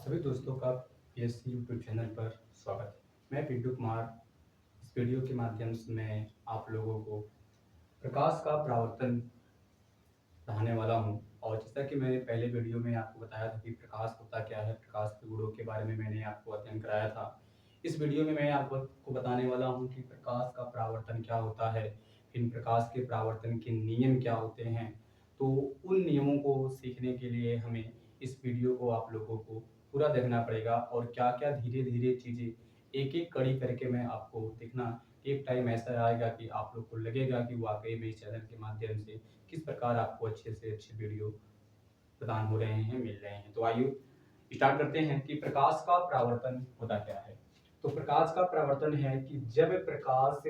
सभी दोस्तों का पीएससी यूट्यूब चैनल पर स्वागत है। मैं पिंटू कुमार इस वीडियो के माध्यम से मैं आप लोगों को प्रकाश का परावर्तन पढ़ाने वाला हूं। और जैसा कि मैंने पहले वीडियो में आपको बताया था कि प्रकाश होता क्या है, प्रकाश के गुणों के बारे में मैंने आपको अध्ययन कराया था। इस वीडियो में मैं आपको बताने वाला हूं कि प्रकाश का परावर्तन क्या होता है, इन प्रकाश के परावर्तन के नियम क्या होते हैं। तो उन नियमों को सीखने के लिए हमें इस वीडियो को आप लोगों को पूरा देखना पड़ेगा और क्या क्या धीरे धीरे चीज़ें एक एक कड़ी करके मैं आपको दिखना। एक टाइम ऐसा आएगा कि आप लोग को लगेगा कि वाकई में इस चैनल के माध्यम से किस प्रकार आपको अच्छे से अच्छे वीडियो प्रदान हो रहे हैं, मिल रहे हैं। तो आइए स्टार्ट करते हैं कि प्रकाश का परावर्तन होता क्या है। तो प्रकाश का परावर्तन है कि जब प्रकाश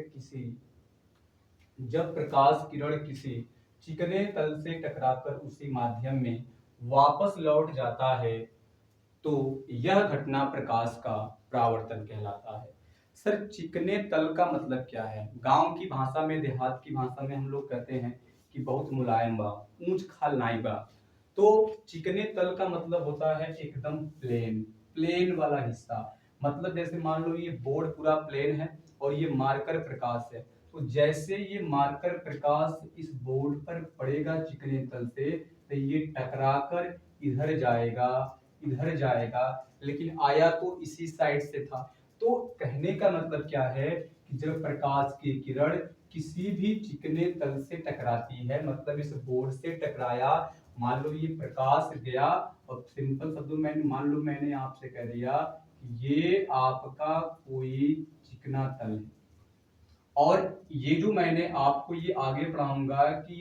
किरण किसी चिकने तल से टकराकर उसी माध्यम में वापस लौट जाता है तो यह घटना प्रकाश का परावर्तन कहलाता है। सर, चिकने तल का मतलब क्या है? गांव की भाषा में, देहात की भाषा में हम लोग कहते हैं कि बहुत मुलायम बा, ऊंच खाल नाई बा। तो चिकने तल का मतलब होता है एकदम प्लेन, प्लेन वाला हिस्सा। मतलब जैसे मान लो ये बोर्ड पूरा प्लेन है और ये मार्कर प्रकाश है। तो जैसे ये मार्कर प्रकाश इस बोर्ड पर पड़ेगा चिकने तल से, तो ये टकराकर इधर जाएगा, इधर जाएगा, लेकिन आया तो इसी साइड से था। तो कहने का मतलब क्या है कि जब प्रकाश की किरण किसी भी चिकने तल से टकराती है, मतलब इस बोर्ड से टकराया, मान लो ये प्रकाश गया और सिंपल शब्दों में मान लो मैंने आपसे कह दिया कि ये आपका कोई चिकना तल है और ये जो मैंने आपको ये आगे पढ़ाऊंगा कि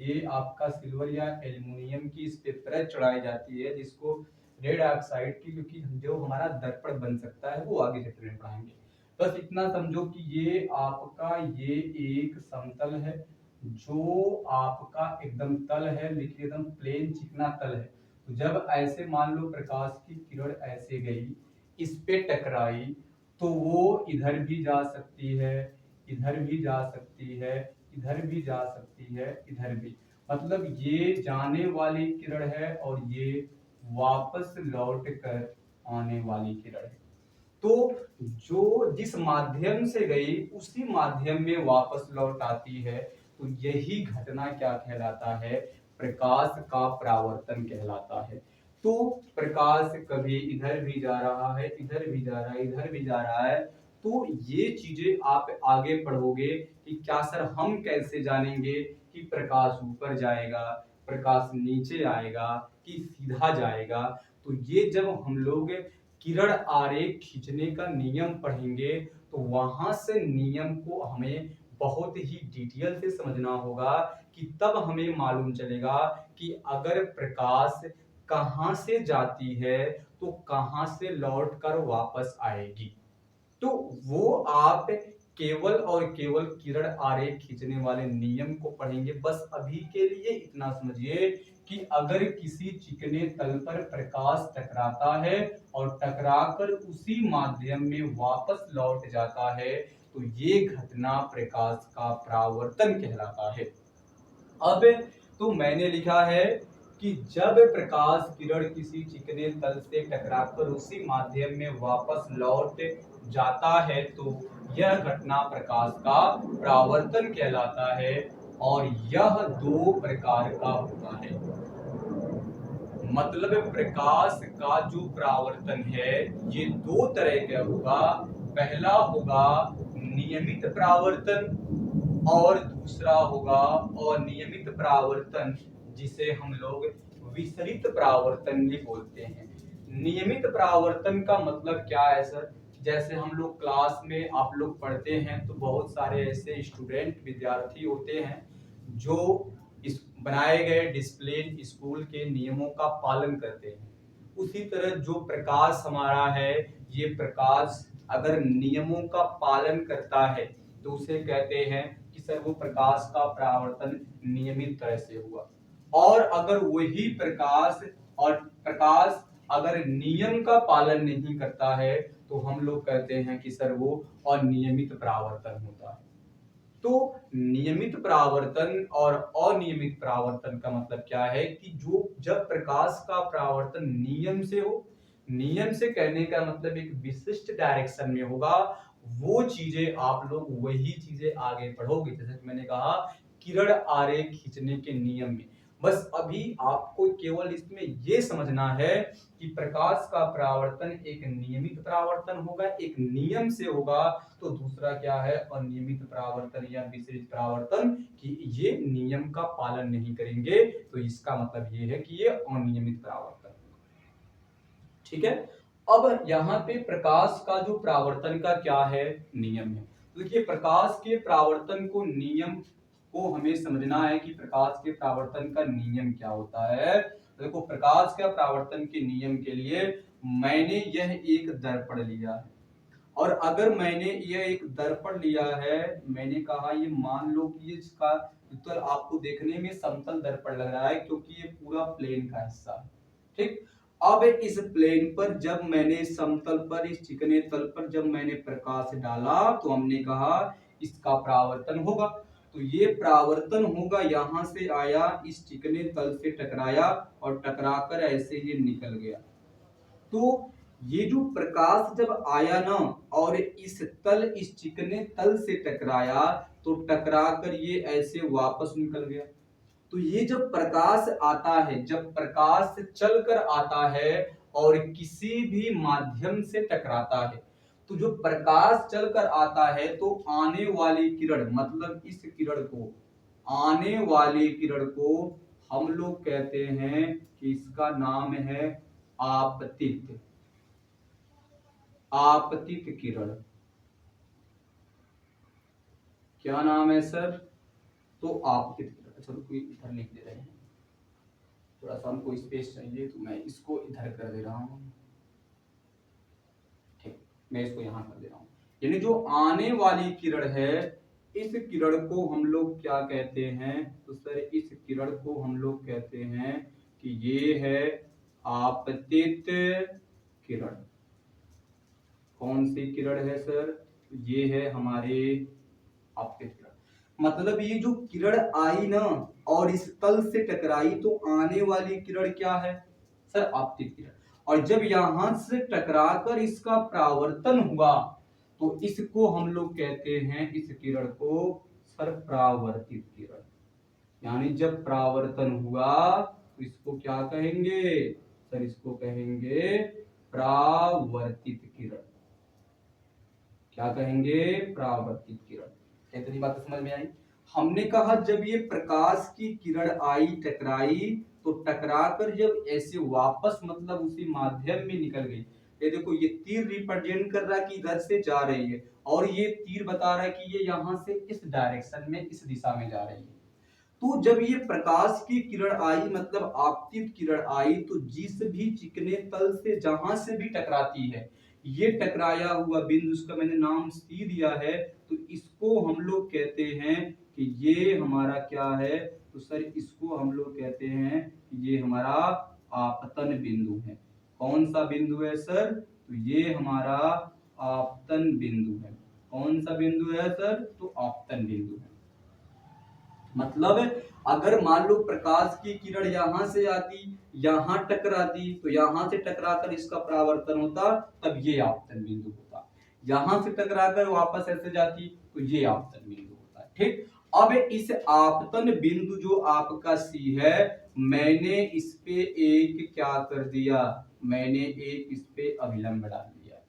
ये आपका सिल्वर या एल्युमिनियम की इस पे परत चढ़ाई जाती है जिसको रेड ऑक्साइड की, क्योंकि जो हमारा दर्पण बन सकता है वो आगे चैप्टर में पढ़ाएंगे। बस इतना समझो कि ये आपका ये एक समतल है जो आपका एकदम तल है, लेकिन एकदम प्लेन चिकना तल है। तो जब ऐसे मान लो प्रकाश की किरण ऐसे गई, इस पे टकराई, तो वो इधर भी जा सकती है, इधर भी जा सकती है, इधर भी जा सकती है, इधर भी। मतलब ये जाने वाली किरण है और ये वापस लौट कर आने वाली किरण है। तो जो जिस माध्यम से गई उसी माध्यम में वापस लौट आती है। तो यही घटना क्या कहलाता है? प्रकाश का परावर्तन कहलाता है। तो प्रकाश कभी इधर भी जा रहा है, इधर भी जा रहा है, इधर भी जा रहा है। तो ये चीजें आप आगे पढ़ोगे कि क्या सर हम कैसे जानेंगे कि प्रकाश ऊपर जाएगा, प्रकाश नीचे आएगा कि सीधा जाएगा। तो ये जब हम लोग किरण आरेख खींचने का नियम पढ़ेंगे तो वहां से नियम को हमें बहुत ही डिटेल से समझना होगा कि तब हमें मालूम चलेगा कि अगर प्रकाश कहां से जाती है तो कहां से लौटकर वापस आएगी। तो वो आप केवल और केवल किरण आरेख खींचने वाले नियम को पढ़ेंगे। बस अभी के लिए इतना समझिए कि अगर किसी चिकने तल पर प्रकाश टकराता है और टकराकर उसी माध्यम में वापस लौट जाता है तो ये घटना प्रकाश का परावर्तन कहलाता है। अब तो मैंने लिखा है कि जब प्रकाश किरण किसी चिकने तल से टकराकर उसी माध्यम में वापस लौट जाता है तो यह घटना प्रकाश का परावर्तन कहलाता है और यह दो प्रकार का होता है। मतलब प्रकाश का जो परावर्तन है ये दो तरह का होगा। पहला होगा नियमित परावर्तन और दूसरा होगा अनियमित परावर्तन, जिसे हम लोग विसरित परावर्तन भी बोलते हैं। नियमित परावर्तन का मतलब क्या है सर? जैसे हम लोग क्लास में आप लोग पढ़ते हैं तो बहुत सारे ऐसे स्टूडेंट विद्यार्थी होते हैं जो इस बनाए गए डिसिप्लिन स्कूल के नियमों का पालन करते हैं। उसी तरह जो प्रकाश हमारा है, ये प्रकाश अगर नियमों का पालन करता है तो उसे कहते हैं कि सर वो प्रकाश का परावर्तन नियमित तरह से हुआ। और अगर वही प्रकाश अगर नियम का पालन नहीं करता है तो हम लोग कहते हैं कि सर वो अनियमित परावर्तन होता है। तो नियमित परावर्तन और अनियमित परावर्तन का मतलब क्या है कि जो जब प्रकाश का परावर्तन नियम से हो, नियम से कहने का मतलब एक विशिष्ट डायरेक्शन में होगा, वो चीजें आप लोग वही चीजें आगे पढ़ोगे। जैसे कि मैंने कहा किरण आरेख खींचने के नियम में, बस अभी आपको केवल इसमें ये समझना है कि प्रकाश का परावर्तन एक नियमित परावर्तन होगा, एक नियम से होगा, तो दूसरा क्या है अनियमित परावर्तन या विपरीत परावर्तन, कि ये नियम का पालन नहीं करेंगे, तो इसका मतलब ये है कि ये अनियमित परावर्तन। ठीक है, अब यहाँ पे प्रकाश का जो परावर्तन का क्या है नियम है। तो देखिए प्रकाश के परावर्तन को नियम को हमें समझना है कि प्रकाश के परावर्तन का नियम क्या होता है। तो देखो प्रकाश का परावर्तन के नियम के लिए मैंने यह एक दर्पण लिया है, और अगर मैंने यह एक दर्पण लिया है, मैंने कहा ये मान लो कि ये इसका उत्तर आपको देखने में समतल दर्पण लग रहा है क्योंकि ये पूरा प्लेन का हिस्सा है। ठीक, अब इस प्लेन पर जब मैंने समतल पर इस चिकने तल पर जब मैंने प्रकाश डाला तो हमने कहा इसका परावर्तन होगा। तो ये परावर्तन होगा, यहां से आया इस चिकने तल से टकराया और टकराकर ऐसे ये निकल गया। तो ये जो प्रकाश जब आया ना और इस चिकने तल से टकराया तो टकरा कर ये ऐसे वापस निकल गया। तो ये जब प्रकाश आता है, जब प्रकाश चलकर आता है और किसी भी माध्यम से टकराता है, तो जो प्रकाश चलकर आता है तो आने वाली किरण मतलब इस किरण को, आने वाली किरण को हम लोग कहते हैं कि इसका नाम है आपतित, आपतित किरण। क्या नाम है सर? तो आपतित किरण। चलो कोई इधर लिख दे रहे हैं, थोड़ा सा हमको स्पेस चाहिए तो मैं इसको इधर कर दे रहा हूँ। ठीक, मैं इसको यहाँ कर दे रहा हूँ। यानी जो आने वाली किरण है, इस किरण को हम लोग क्या कहते हैं? तो सर इस किरण को हम लोग कहते हैं कि ये है आपतित किरण। कौन सी किरण है सर? ये है हमारे आपतित किरण। मतलब ये जो किरण आई ना और इस तल से टकराई तो आने वाली किरण क्या है सर? आपतित किरण। और जब यहां से टकराकर इसका परावर्तन हुआ तो इसको हम लोग कहते हैं, इस किरण को सर परावर्तित किरण। यानी जब परावर्तन हुआ तो इसको क्या कहेंगे सर? इसको कहेंगे परावर्तित किरण। क्या कहेंगे? परावर्तित किरण। इतनी बात समझ में आई? हमने कहा जब ये प्रकाश की किरण आई टकराई तो टकराकर जब ऐसे वापस मतलब उसी माध्यम में निकल गई। ये देखो ये तीर रिप्रेजेंट कर रहा है कि इधर से जा रही है, और ये तीर बता रहा है कि ये यहां से इस डायरेक्शन में इस दिशा में जा रही है। तो जब ये प्रकाश की किरण आई मतलब आपतित किरण आई तो जिस भी चिकने तल से जहां से भी टकराती है, ये टकराया हुआ बिंदु, उसका मैंने नाम सी दिया है, तो इसको हम लोग कहते हैं कि ये हमारा क्या है? तो सर इसको हम लोग कहते हैं कि ये हमारा आपतन बिंदु है। कौन सा बिंदु है सर? तो ये हमारा आपतन बिंदु है। कौन सा बिंदु है सर? तो आपतन बिंदु है। मतलब अगर मान लो प्रकाश की किरण यहां से आती, यहां टकराती, तो यहां से टकराकर इसका परावर्तन होता, तब ये आपतन बिंदु होता। यहां से टकराकर वापस ऐसे जाती तो ये आपतन बिंदु होता। ठीक, अब इस आपतन बिंदु जो आपका सी है, मैंने इस पे एक क्या कर दिया? मैंने एक इस पे अभिलंब डाल दिया।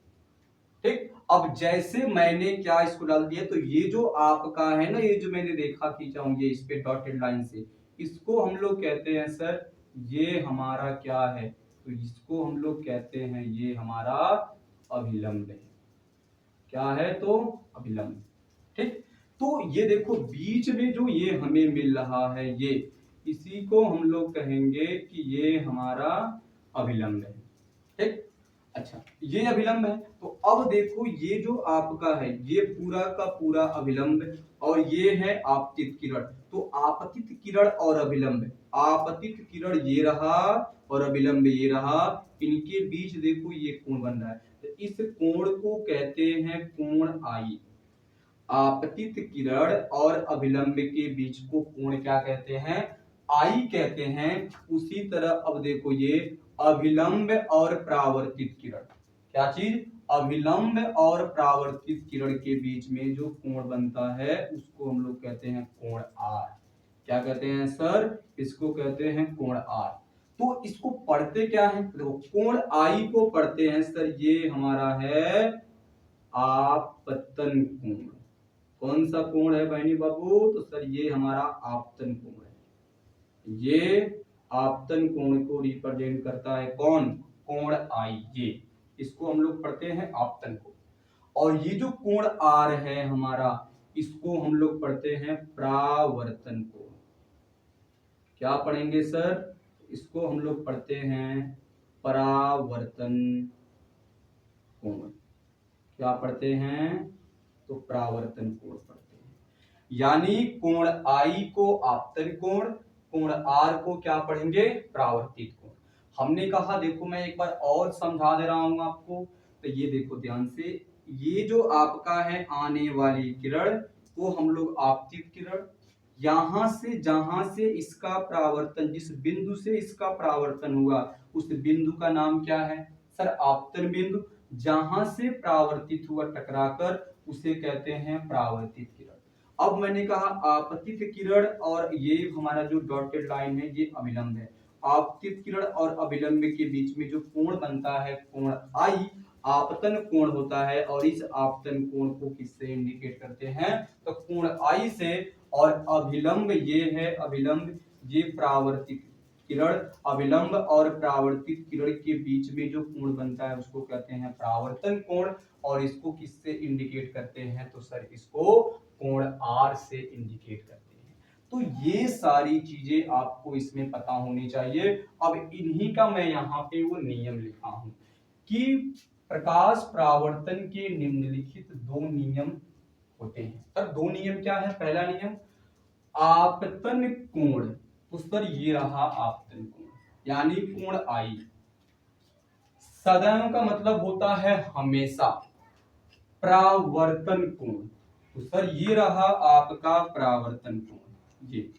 ठीक, अब जैसे मैंने क्या इसको डाल दिया, तो ये जो आपका है ना, ये जो मैंने रेखा खींचा हूं ये इस पे डॉटेड लाइन से, इसको हम लोग कहते हैं सर ये हमारा क्या है? तो इसको हम लोग कहते हैं ये हमारा अभिलंब है। क्या है? तो अभिलंब। ठीक, तो ये देखो बीच में जो ये हमें मिल रहा है, ये इसी को हम लोग कहेंगे कि ये हमारा अभिलंब है। ठीक, अच्छा ये अभिलंब है। तो अब देखो ये जो आपका है ये पूरा का पूरा अभिलंब और ये है आपतित किरण। तो आपतित किरण और अभिलंब, आपतित किरण ये रहा और अभिलंब ये रहा, इनके बीच देखो ये कोण बन रहा है, तो इस कोण को कहते हैं कोण आई। आपतित किरण और अभिलंब के बीच को कोण क्या कहते हैं? आई कहते हैं, उसी तरह अब देखो ये अभिलंब और परावर्तित किरण, क्या चीज, अभिलंब और परावर्तित किरण के बीच में जो कोण बनता है उसको हम लोग कहते हैं कोण आर। क्या कहते हैं सर, इसको कहते हैं कोण आर। तो इसको पढ़ते क्या है, देखो कोण आई को पढ़ते हैं सर, ये हमारा है आपतन कोण। कौन सा कोण है बहनी बाबू, तो सर ये हमारा आपतन कोण है। ये आपतन कोण को रिप्रेजेंट करता है कौन, कोण आई, ये इसको हम लोग पढ़ते हैं आपतन कोण। और ये जो कोण आर है हमारा, इसको हम लोग पढ़ते हैं परावर्तन कोण। क्या पढ़ेंगे सर, इसको हम लोग पढ़ते हैं परावर्तन कोण। क्या पढ़ते हैं, तो परावर्तन कोण पढ़ते हैं। यानी कोण आई को आपतन कोण, कोण आर को क्या पढ़ेंगे, परावर्तित कोण। हमने कहा, देखो मैं एक बार और समझा दे रहा हूं आपको, तो ये देखो ध्यान से, ये जो आपका है आने वाली किरण वो हम लोग आपतित किरण, यहां से जहां से इसका परावर्तन, जिस बिंदु से इसका परावर्तन हुआ उस बिंदु का नाम क्या है सर, आपतन बिंदु। जहां से परावर्तित हुआ टकराकर उसे कहते हैं परावर्तित किरण। अब मैंने कहा आपतित किरण और ये हमारा जो डॉटेड लाइन है ये अभिलंब है। आपतित किरण और अभिलंब के बीच में जो कोण बनता है कोण आई, आपतन कोण होता है। और इस आपतन कोण को किससे इंडिकेट करते हैं, तो कोण आई से। और अभिलंब ये है, अभिलंब ये परावर्तित किरण, अभिलंब और परावर्तित किरण के बीच में जो कोण बनता है उसको कहते हैं परावर्तन कोण। और इसको किससे इंडिकेट करते हैं, तो सर इसको कोण आर से इंडिकेट करते हैं। तो ये सारी चीजें आपको इसमें पता होनी चाहिए। अब इन्हीं का मैं यहाँ पे वो नियम लिखा हूं कि प्रकाश परावर्तन के निम्नलिखित दो नियम होते हैं। सर दो नियम क्या है, पहला नियम आपतन कोण, तो सर ये रहा आपतन कोण, यानी कोण आई सदैव का मतलब होता है हमेशा, परावर्तन कोण, तो सर ये रहा आपका परावर्तन कोण, ये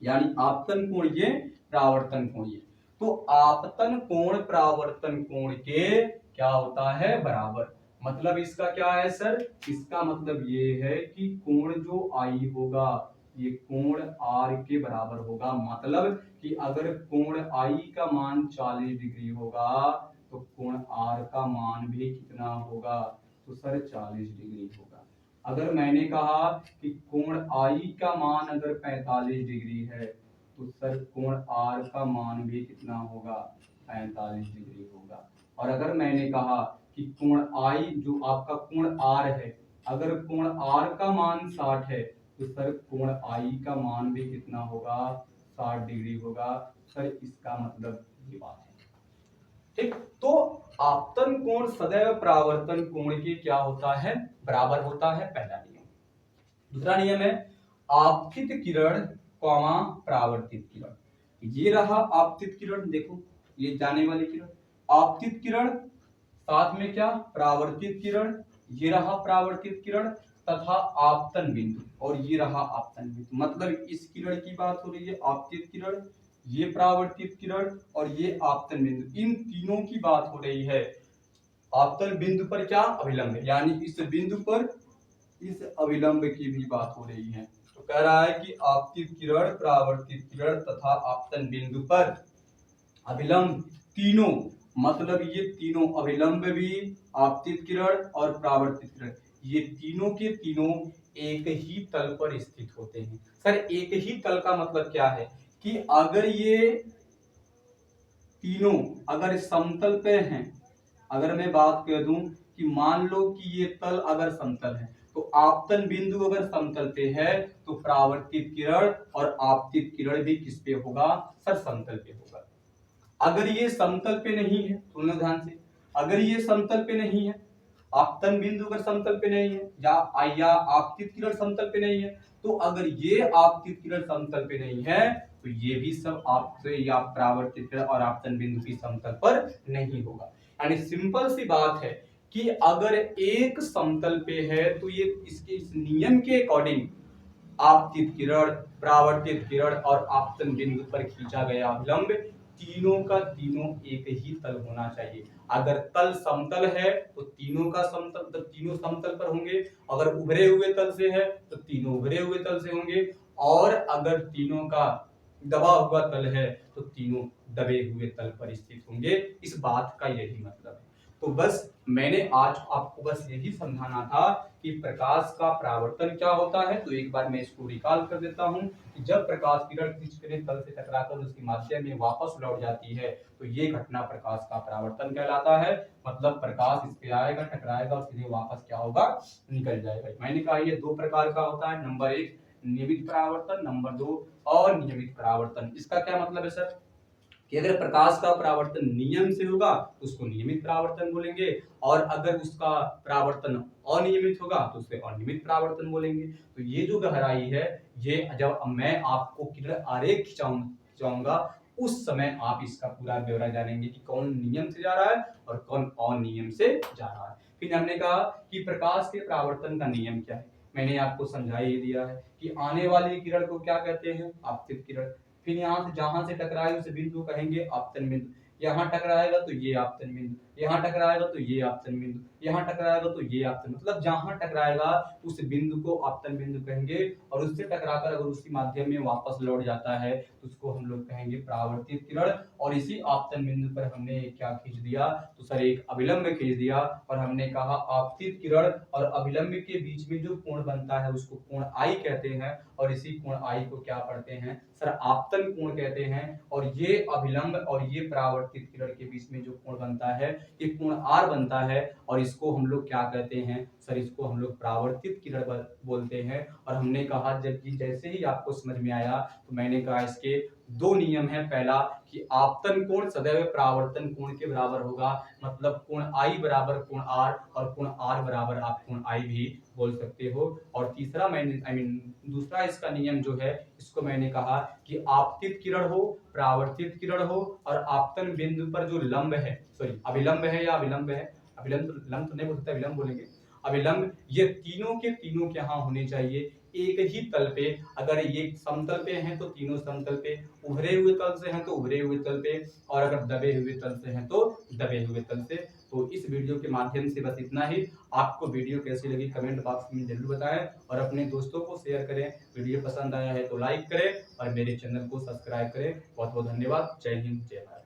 यानी आपतन कोण ये, परावर्तन कोण ये। तो आपतन कोण परावर्तन कोण के क्या होता है, बराबर। मतलब इसका क्या है सर, इसका मतलब ये है कि कोण जो आई होगा ये कोण आर के बराबर होगा। मतलब कि अगर कोण आई का मान 40 डिग्री होगा तो कोण आर का मान भी कितना होगा, तो सर 40 डिग्री होगा। अगर मैंने कहा कि कोण आई का मान अगर 45 डिग्री है तो सर कोण आर का मान भी कितना होगा, 45 डिग्री होगा। और अगर मैंने कहा कि कोण आई जो आपका कोण आर है, अगर कोण आर का मान 60 है तो सर कोण आई का मान भी कितना होगा, 60 डिग्री होगा। सर इसका मतलब ये बात है, ठीक। तो आपतन कोण सदैव परावर्तन कोण के क्या होता है, बराबर होता है, पहला नियम। दूसरा नियम है आपतित किरण कॉमा परावर्तित किरण। ये रहा आपतित किरण, देखो ये जाने वाली किरण आपतित किरण, साथ में क्या, परावर्तित किरण, ये रहा परावर्तित किरण तथा आपतन बिंदु, और ये रहा आपतन बिंदु। मतलब इस किरण की बात हो रही है आपतित किरण, ये परावर्तित किरण और ये आपतन बिंदु, इन तीनों की बात हो रही है। आपतन बिंदु पर क्या, अभिलंब, यानी इस बिंदु पर इस अभिलंब की भी बात हो रही है। तो कह रहा है कि आपतित किरण, परावर्तित किरण तथा आपतन बिंदु पर अभिलंब तीनों, मतलब ये तीनों अभिलंब भी, आपतित किरण और परावर्तित किरण, ये तीनों के तीनों एक ही तल पर स्थित होते हैं। सर एक ही तल का मतलब क्या है कि अगर ये तीनों अगर समतल पे हैं, अगर मैं बात कर दूं कि मान लो कि ये तल अगर समतल है तो आपतन बिंदु अगर समतल पे है तो परावर्तित किरण और आपतित किरण भी किस पे होगा, सर समतल पे होगा। अगर ये समतल पे नहीं है, सुनो ध्यान से, अगर ये समतल पे नहीं है, आपतन बिंदु अगर समतल पे नहीं है या आपतित किरण समतल पे नहीं है, तो अगर ये आपतित किरण समतल पे नहीं है तो ये भी सब आपसे या परावर्तित किरण और आपतन बिंदु की समतल पर नहीं होगा। यानी सिंपल सी बात है कि अगर एक समतल पे है तो ये इसके इस नियम के अकॉर्डिंग आपतित किरण, परावर्तित किरण और आपतन बिंदु पर खींचा गया अभिलंब तीनों का तीनों एक ही तल होना चाहिए। अगर तल समतल है तो तीनों का समतल, तो तीनों समतल पर होंगे। अगर उभरे हुए तल से है तो तीनों उभरे हुए तल से होंगे। और अगर तीनों का दबा हुआ तल है तो तीनों दबे हुए तल पर स्थित होंगे। इस बात का यही मतलब है। तो बस मैंने आज आपको बस यही समझाना था कि प्रकाश का परावर्तन क्या होता है। तो एक बार मैं इसको रिकॉल कर देता हूं कि जब प्रकाश किरण किसी तल से टकराकर उसके माध्यम में वापस लौट जाती है तो ये घटना प्रकाश का परावर्तन कहलाता है। मतलब प्रकाश इस पे आएगा, टकराएगा और सीधे वापस क्या होगा, निकल जाएगा। मैंने कहा ये दो प्रकार का होता है, नंबर एक नियमित परावर्तन, नंबर दो अनियमित परावर्तन। इसका क्या मतलब है सर कि अगर प्रकाश का परावर्तन नियम से होगा तो उसको नियमित परावर्तन बोलेंगे, और अगर उसका परावर्तन अनियमित होगा तो उसे अनियमित परावर्तन बोलेंगे। तो ये जो गहराई है, ये जब मैं आपको किरण आरेख खिंचाऊंगा उस समय आप इसका पूरा ब्यौरा जानेंगे कि कौन नियम से जा रहा है और कौन अनियम से जा रहा है। फिर हमने कहा कि प्रकाश के परावर्तन का नियम क्या है, मैंने आपको समझा ही दिया है कि आने वाली किरण को क्या कहते हैं, आपतित किरण। फिर यहाँ से जहां से टकराए उस बिंदु को कहेंगे आपतन बिंदु। यहाँ टकराएगा तो ये आपतन बिंदु, यहाँ टकराएगा तो ये आपतन बिंदु, यहाँ टकराएगा तो ये आपतन, मतलब जहां टकराएगा उस बिंदु को आपतन बिंदु कहेंगे। और उससे टकराकर अगर उसी माध्यम में वापस लौट जाता है तो उसको हम लोग कहेंगे परावर्तित किरण। और इसी आपतन बिंदु पर हमने क्या खींच दिया, तो सर एक अभिलंब खींच दिया। और हमने कहा आपतित किरण और अभिलंब के बीच में जो कोण बनता है उसको कोण आई कहते हैं। और इसी कोण आई को क्या पढ़ते हैं सर, आपतन कोण कहते हैं। और ये अभिलंब और ये परावर्तित किरण के बीच में जो कोण बनता है ये कोण आर बनता है। और इसको हम लोग क्या कहते हैं सर, इसको हम लोग परावर्तित किरण बोलते हैं। और हमने कहा जबकि जैसे ही आपको समझ में आया तो मैंने कहा इसके दो नियम है। पहला कि आपतन कोण सदैव परावर्तन कोण के बराबर होगा, मतलब कोण आई बराबर कोण आर, और कोण आर बराबर आप कोण आई भी बोल सकते हो। और तीसरा मैंने दूसरा इसका नियम जो है इसको मैंने कहा कि आपतित किरण हो, परावर्तित किरण हो और आपतन बिंदु पर जो लंब है, सॉरी अभिलंब है या अभिलंब है, अभिलंब लंब तो नहीं बोल सकते, अभिलंब बोलेंगे, अभिलंब, ये तीनों के तीनों के यहाँ होने चाहिए एक ही तल पे। अगर ये समतल पे हैं तो तीनों समतल पे, उभरे हुए तल से हैं तो उभरे हुए तल पे, और अगर दबे हुए तल से हैं तो दबे हुए तल से। तो इस वीडियो के माध्यम से बस इतना ही। आपको वीडियो कैसी लगी कमेंट बॉक्स में जरूर बताएं और अपने दोस्तों को शेयर करें। वीडियो पसंद आया है तो लाइक करें और मेरे चैनल को सब्सक्राइब करें। बहुत बहुत धन्यवाद। जय हिंद, जय भारत।